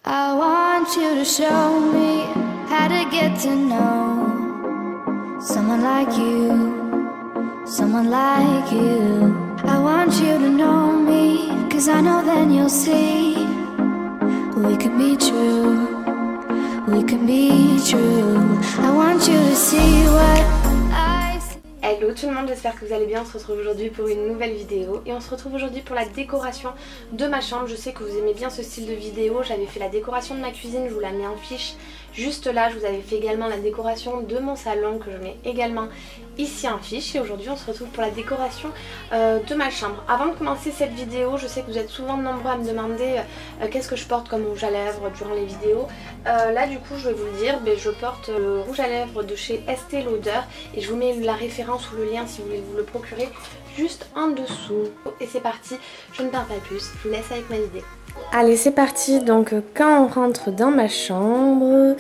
I want you to show me how to get to know someone like you, someone like you. I want you to know me, 'cause I know then you'll see we could be true, we could be true. I want you to see what I see. Hello tout le monde, j'espère que vous allez bien. On se retrouve aujourd'hui pour une nouvelle vidéo et on se retrouve aujourd'hui pour la décoration de ma chambre. Je sais que vous aimez bien ce style de vidéo. J'avais fait la décoration de ma cuisine, je vous la mets en fiche juste là. Je vous avais fait également la décoration de mon salon que je mets également ici en fiche. Et aujourd'hui on se retrouve pour la décoration de ma chambre. Avant de commencer cette vidéo, je sais que vous êtes souvent nombreux à me demander qu'est-ce que je porte comme rouge à lèvres durant les vidéos. Là du coup je vais vous le dire, je porte le rouge à lèvres de chez Estée Lauder et je vous mets la référence ou le lien si vous voulez vous le procurer juste en dessous. Et c'est parti, je ne parle pas plus, je vous laisse avec ma vidéo. Allez c'est parti, donc quand on rentre dans ma chambre,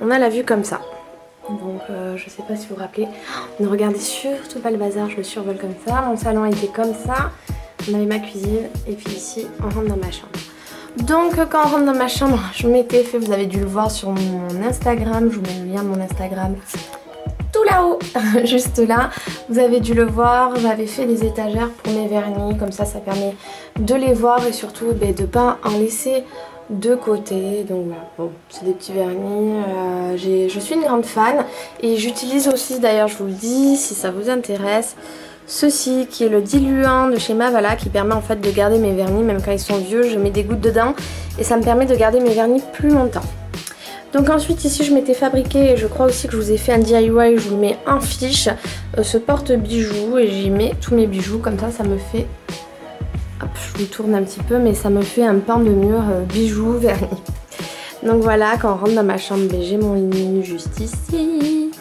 on a la vue comme ça. Donc je sais pas si vous vous rappelez, ne regardez surtout pas le bazar, je le survole comme ça. Mon salon était comme ça, on avait ma cuisine et puis ici on rentre dans ma chambre. Donc quand on rentre dans ma chambre, je m'étais fait, vous avez dû le voir sur mon Instagram, je vous mets le lien de mon Instagram tout là-haut, juste là, vous avez dû le voir, j'avais fait des étagères pour mes vernis, comme ça ça permet de les voir et surtout de ne pas en laisser de côté. Donc voilà, bon, c'est des petits vernis, je suis une grande fan et j'utilise aussi, d'ailleurs je vous le dis si ça vous intéresse, ceci qui est le diluant de chez Mavala qui permet en fait de garder mes vernis même quand ils sont vieux. Je mets des gouttes dedans et ça me permet de garder mes vernis plus longtemps. Donc ensuite ici je m'étais fabriqué, et je crois aussi que je vous ai fait un DIY, je vous le mets en fiche, ce porte-bijoux et j'y mets tous mes bijoux, comme ça ça me fait, hop je vous tourne un petit peu, mais ça me fait un pan de mur bijoux vernis. Donc voilà, quand on rentre dans ma chambre, j'ai mon lit juste ici,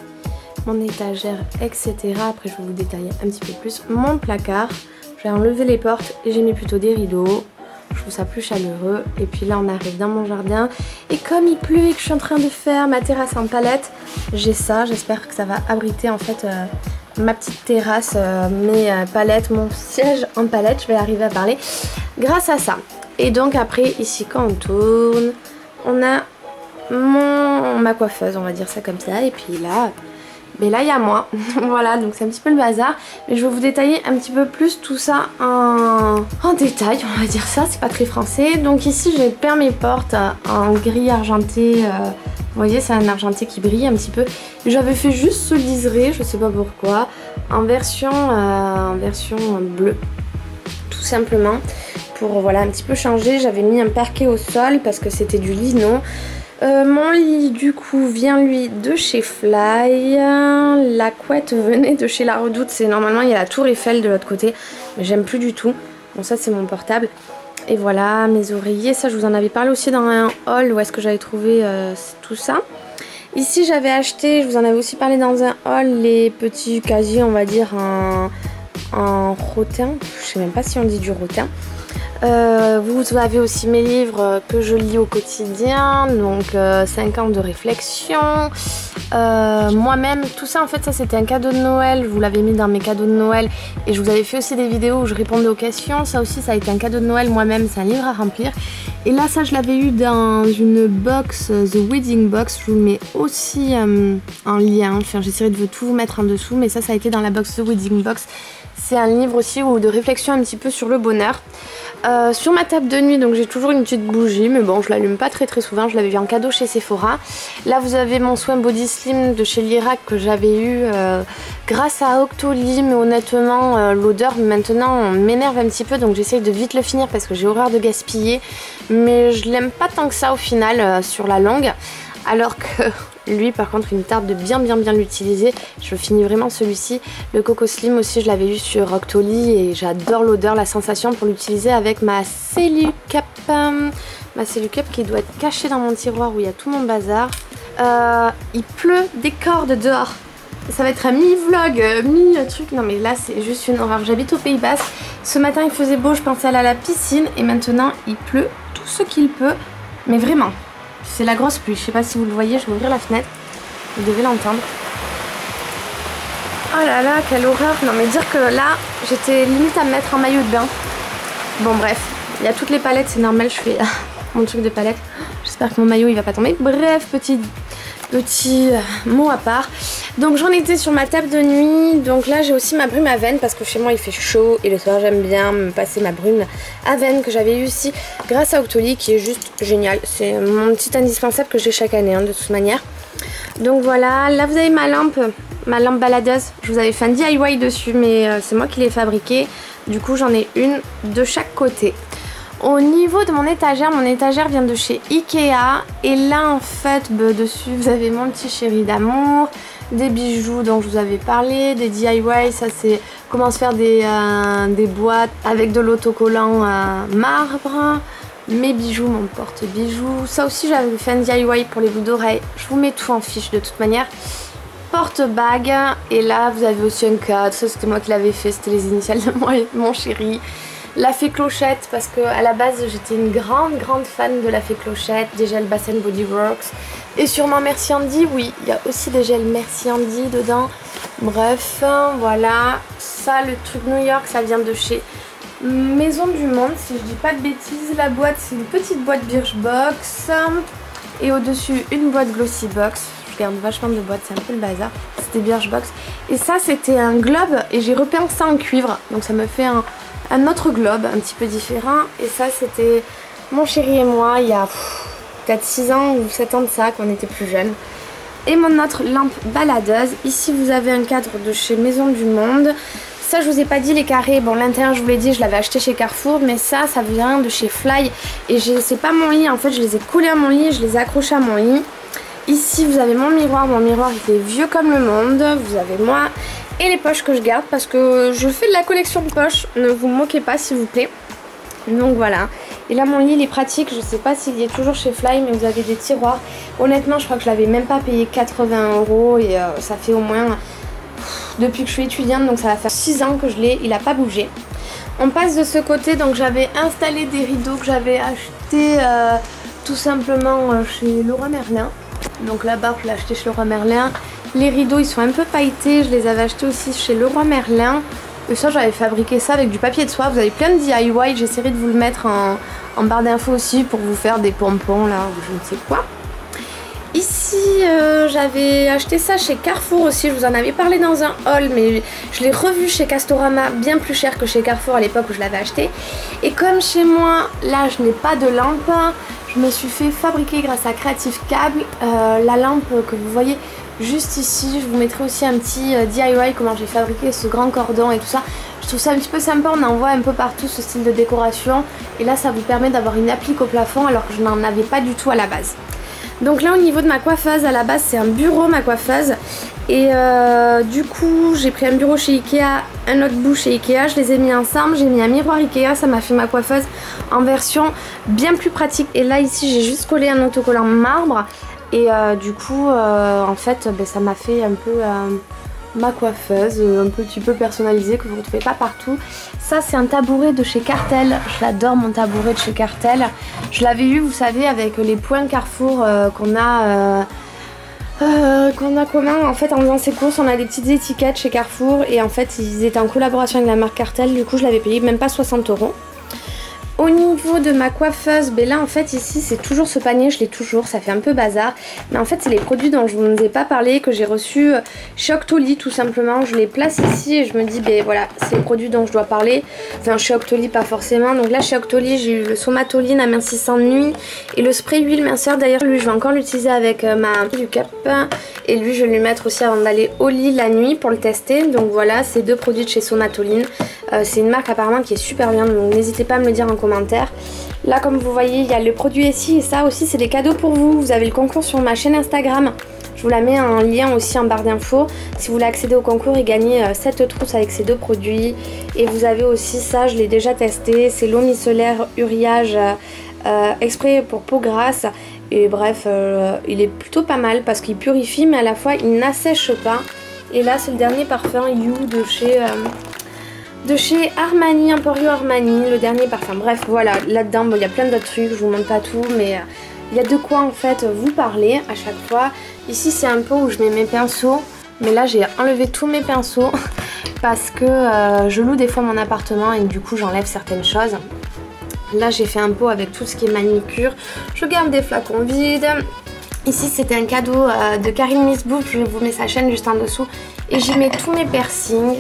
mon étagère etc. Après je vais vous détailler un petit peu plus mon placard, j'ai enlevé les portes et j'ai mis plutôt des rideaux. Je trouve ça plus chaleureux. Et puis là on arrive dans mon jardin et comme il pleut et que je suis en train de faire ma terrasse en palette, j'ai ça, j'espère que ça va abriter en fait ma petite terrasse, mes palettes, mon siège en palette, je vais arriver à parler grâce à ça. Et donc après ici quand on tourne, on a ma coiffeuse, on va dire ça comme ça, et puis là mais là il y a moi, voilà, donc c'est un petit peu le bazar, mais je vais vous détailler un petit peu plus tout ça en détail, on va dire ça, c'est pas très français. Donc ici j'ai peint mes portes en gris argenté, vous voyez c'est un argenté qui brille un petit peu. J'avais fait juste ce liseré, je sais pas pourquoi, en version bleue, tout simplement, pour voilà un petit peu changer. J'avais mis un parquet au sol parce que c'était du lino. Mon lit du coup vient lui de chez Fly, la couette venait de chez La Redoute, c'est normalement il y a la tour Eiffel de l'autre côté mais j'aime plus du tout. Bon ça c'est mon portable et voilà mes oreillers, ça je vous en avais parlé aussi dans un haul où est-ce que j'avais trouvé tout ça. Ici j'avais acheté, je vous en avais aussi parlé dans un haul, les petits casiers on va dire en rotin, je sais même pas si on dit du rotin. Vous avez aussi mes livres que je lis au quotidien, donc 5 ans de réflexion, moi-même, tout ça en fait ça c'était un cadeau de Noël, je vous l'avais mis dans mes cadeaux de Noël et je vous avais fait aussi des vidéos où je répondais aux questions, ça aussi ça a été un cadeau de Noël moi-même, c'est un livre à remplir. Et là ça je l'avais eu dans une box, The Wedding Box, je vous le mets aussi en lien, enfin j'essaierai de tout vous mettre en dessous, mais ça a été dans la box The Wedding Box. C'est un livre aussi de réflexion un petit peu sur le bonheur. Sur ma table de nuit, donc j'ai toujours une petite bougie, mais bon je l'allume pas très souvent, je l'avais eu en cadeau chez Sephora. Là vous avez mon soin body slim de chez Lirac que j'avais eu grâce à Octoly, mais honnêtement l'odeur maintenant m'énerve un petit peu, donc j'essaye de vite le finir parce que j'ai horreur de gaspiller, mais je l'aime pas tant que ça au final sur la longue. Alors que lui par contre il me tarde de bien l'utiliser. Je finis vraiment celui-ci. Le Coco Slim aussi je l'avais eu sur Octoly et j'adore l'odeur, la sensation pour l'utiliser avec ma Cellucap. Ma Cellucap qui doit être cachée dans mon tiroir où il y a tout mon bazar. Il pleut des cordes dehors. Ça va être un mi-vlog, mi-truc. Non mais là c'est juste une horreur. J'habite au Pays Basque. Ce matin il faisait beau, je pensais aller à la piscine et maintenant il pleut tout ce qu'il peut. Mais vraiment. C'est la grosse pluie, je sais pas si vous le voyez, je vais ouvrir la fenêtre, vous devez l'entendre. Oh là là, quelle horreur. Non mais dire que là, j'étais limite à me mettre en maillot de bain. Bon bref, il y a toutes les palettes, c'est normal, je fais mon truc de palette. J'espère que mon maillot il va pas tomber. Bref, petit mot à part. Donc j'en étais sur ma table de nuit. Donc là j'ai aussi ma brume à veine parce que chez moi il fait chaud et le soir j'aime bien me passer ma brume à veine que j'avais eu ici grâce à Octoly qui est juste génial. C'est mon petit indispensable que j'ai chaque année hein, de toute manière. Donc voilà, là vous avez ma lampe baladeuse. Je vous avais fait un DIY dessus mais c'est moi qui l'ai fabriqué. Du coup j'en ai une de chaque côté. Au niveau de mon étagère vient de chez Ikea. Et là en fait dessus vous avez mon petit chéri d'amour, des bijoux dont je vous avais parlé, des DIY, ça c'est comment se faire des boîtes avec de l'autocollant marbre, mes bijoux, mon porte-bijoux, ça aussi j'avais fait un DIY pour les boucles d'oreilles, je vous mets tout en fiche de toute manière. Porte-bague, et là vous avez aussi un cadre, ça c'était moi qui l'avais fait, c'était les initiales de moi et mon chéri. La fée clochette parce que à la base j'étais une grande fan de la fée clochette, des gels Bath & Body Works et sûrement Merci Andy, oui il y a aussi des gels Merci Andy dedans. Bref voilà, ça le truc New York ça vient de chez Maison du Monde si je dis pas de bêtises. La boîte c'est une petite boîte Birchbox et au dessus une boîte Glossybox. Je garde vachement de boîtes, c'est un peu le bazar, c'était Birchbox. Et ça c'était un globe et j'ai repeint ça en cuivre donc ça me fait un autre globe un petit peu différent. Et ça c'était mon chéri et moi il y a peut-être 6 ans ou 7 ans de ça quand on était plus jeunes. Et mon autre lampe baladeuse, ici vous avez un cadre de chez Maison du Monde. Ça je vous ai pas dit les carrés, bon l'intérieur je vous l'ai dit je l'avais acheté chez Carrefour, mais ça vient de chez Fly. Et c'est pas mon lit en fait, je les ai collés à mon lit, je les ai accrochés à mon lit. Ici vous avez mon miroir il est vieux comme le monde, vous avez moi et les poches que je garde parce que je fais de la collection de poches, ne vous moquez pas s'il vous plaît. Donc voilà, et là mon lit il est pratique, je sais pas s'il y est toujours chez Fly mais vous avez des tiroirs. Honnêtement je crois que je l'avais même pas payé 80 € et ça fait au moins depuis que je suis étudiante, donc ça va faire 6 ans que je l'ai, il a pas bougé. On passe de ce côté, donc j'avais installé des rideaux que j'avais acheté tout simplement chez Leroy Merlin. Donc la barre je l'ai acheté chez Leroy Merlin. Les rideaux ils sont un peu pailletés, je les avais achetés aussi chez Leroy Merlin. Et ça j'avais fabriqué ça avec du papier de soie. Vous avez plein de DIY, j'essaierai de vous le mettre en barre d'infos aussi pour vous faire des pompons là ou je ne sais quoi. Ici j'avais acheté ça chez Carrefour aussi, je vous en avais parlé dans un haul mais je l'ai revu chez Castorama bien plus cher que chez Carrefour à l'époque où je l'avais acheté. Et comme chez moi là je n'ai pas de lampe, je me suis fait fabriquer grâce à Creative Cable la lampe que vous voyez juste ici. Je vous mettrai aussi un petit DIY comment j'ai fabriqué ce grand cordon et tout ça. Je trouve ça un petit peu sympa, on en voit un peu partout ce style de décoration et là ça vous permet d'avoir une applique au plafond alors que je n'en avais pas du tout à la base. Donc là au niveau de ma coiffeuse, à la base c'est un bureau ma coiffeuse. Et du coup j'ai pris un bureau chez Ikea, un autre bout chez Ikea, je les ai mis ensemble, j'ai mis un miroir Ikea, ça m'a fait ma coiffeuse en version bien plus pratique. Et là ici j'ai juste collé un autocollant marbre et du coup en fait ça m'a fait un peu ma coiffeuse, un petit peu personnalisée que vous ne retrouvez pas partout. Ça c'est un tabouret de chez Cartel, je l'adore mon tabouret de chez Cartel. Je l'avais eu vous savez avec les points Carrefour qu'on a commun en fait en faisant ses courses, on a des petites étiquettes chez Carrefour et en fait ils étaient en collaboration avec la marque Cartel, du coup je l'avais payé même pas 60 €. Au niveau de ma coiffeuse, ben là en fait ici c'est toujours ce panier, je l'ai toujours, ça fait un peu bazar. Mais en fait c'est les produits dont je ne vous ai pas parlé, que j'ai reçus chez Octoly tout simplement. Je les place ici et je me dis ben voilà c'est les produits dont je dois parler. Enfin chez Octoly pas forcément, donc là chez Octoly j'ai eu le Somatoline amincissant de nuit et le spray huile minceur. D'ailleurs lui je vais encore l'utiliser avec ma du Cap et lui je vais lui mettre aussi avant d'aller au lit la nuit pour le tester. Donc voilà ces deux produits de chez Somatoline. C'est une marque apparemment qui est super bien, donc n'hésitez pas à me le dire en commentaire. Là comme vous voyez il y a le produit ici et ça aussi c'est des cadeaux pour vous. Vous avez le concours sur ma chaîne Instagram, je vous la mets en lien aussi en barre d'infos si vous voulez accéder au concours et gagner cette trousse avec ces deux produits. Et vous avez aussi ça, je l'ai déjà testé, c'est l'eau micellaire Uriage exprès pour peau grasse. Et bref il est plutôt pas mal parce qu'il purifie mais à la fois il n'assèche pas. Et là c'est le dernier parfum You de chez Armani, Emporio Armani, le dernier parfum. Bref voilà, là-dedans bon, il y a plein d'autres trucs, je vous montre pas tout mais il y a de quoi en fait vous parler à chaque fois. Ici c'est un pot où je mets mes pinceaux, mais là j'ai enlevé tous mes pinceaux parce que je loue des fois mon appartement et du coup j'enlève certaines choses. Là j'ai fait un pot avec tout ce qui est manicure. Je garde des flacons vides. Ici c'était un cadeau de Karine Misbouf, je vous mets sa chaîne juste en dessous. Et j'y mets tous mes piercings.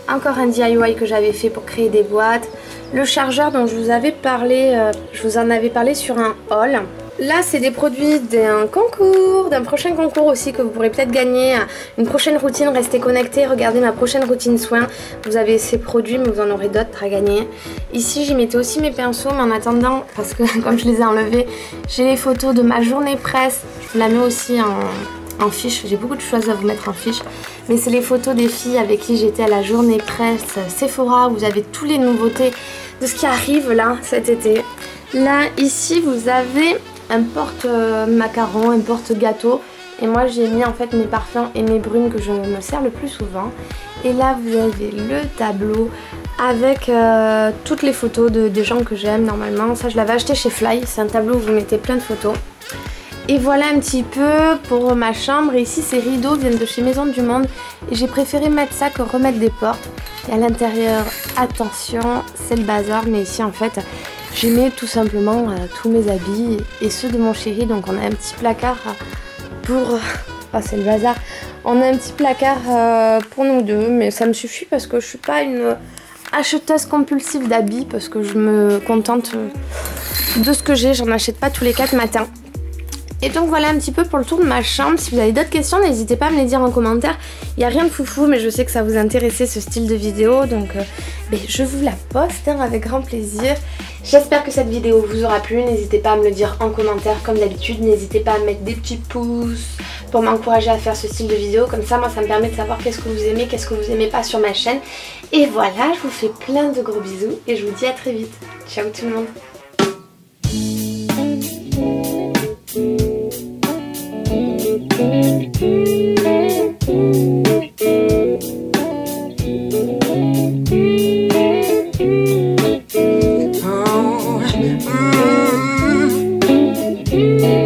Encore un DIY que j'avais fait pour créer des boîtes. Le chargeur dont je vous avais parlé, je vous en avais parlé sur un haul. Là c'est des produits d'un concours, d'un prochain concours aussi que vous pourrez peut-être gagner. Une prochaine routine, restez connectés, regardez ma prochaine routine soins. Vous avez ces produits mais vous en aurez d'autres à gagner. Ici j'y mettais aussi mes pinceaux mais en attendant, parce que comme je les ai enlevés, j'ai les photos de ma journée presse. Je vous la mets aussi en fiche, j'ai beaucoup de choses à vous mettre en fiche. Mais c'est les photos des filles avec qui j'étais à la journée presse Sephora. Vous avez toutes les nouveautés de ce qui arrive là cet été. Là ici vous avez un porte-macaron, un porte-gâteau. Et moi j'ai mis en fait mes parfums et mes brumes que je me sers le plus souvent. Et là vous avez le tableau avec toutes les photos de gens que j'aime normalement. Ça je l'avais acheté chez Fly, c'est un tableau où vous mettez plein de photos. Et voilà un petit peu pour ma chambre. Et ici ces rideaux viennent de chez Maison du Monde. Et j'ai préféré mettre ça que remettre des portes. Et à l'intérieur, attention, c'est le bazar. Mais ici en fait, j'ai mis tout simplement tous mes habits et ceux de mon chéri. Donc on a un petit placard pour... Oh c'est le bazar. On a un petit placard pour nous deux. Mais ça me suffit parce que je suis pas une acheteuse compulsive d'habits. Parce que je me contente de ce que j'ai. J'en achète pas tous les 4 matins. Et donc voilà un petit peu pour le tour de ma chambre. Si vous avez d'autres questions, n'hésitez pas à me les dire en commentaire. Il n'y a rien de foufou, mais je sais que ça vous intéressait ce style de vidéo. Donc je vous la poste avec grand plaisir. J'espère que cette vidéo vous aura plu. N'hésitez pas à me le dire en commentaire comme d'habitude. N'hésitez pas à mettre des petits pouces pour m'encourager à faire ce style de vidéo. Comme ça, moi, ça me permet de savoir qu'est-ce que vous aimez, qu'est-ce que vous aimez pas sur ma chaîne. Et voilà, je vous fais plein de gros bisous et je vous dis à très vite. Ciao tout le monde. Oh,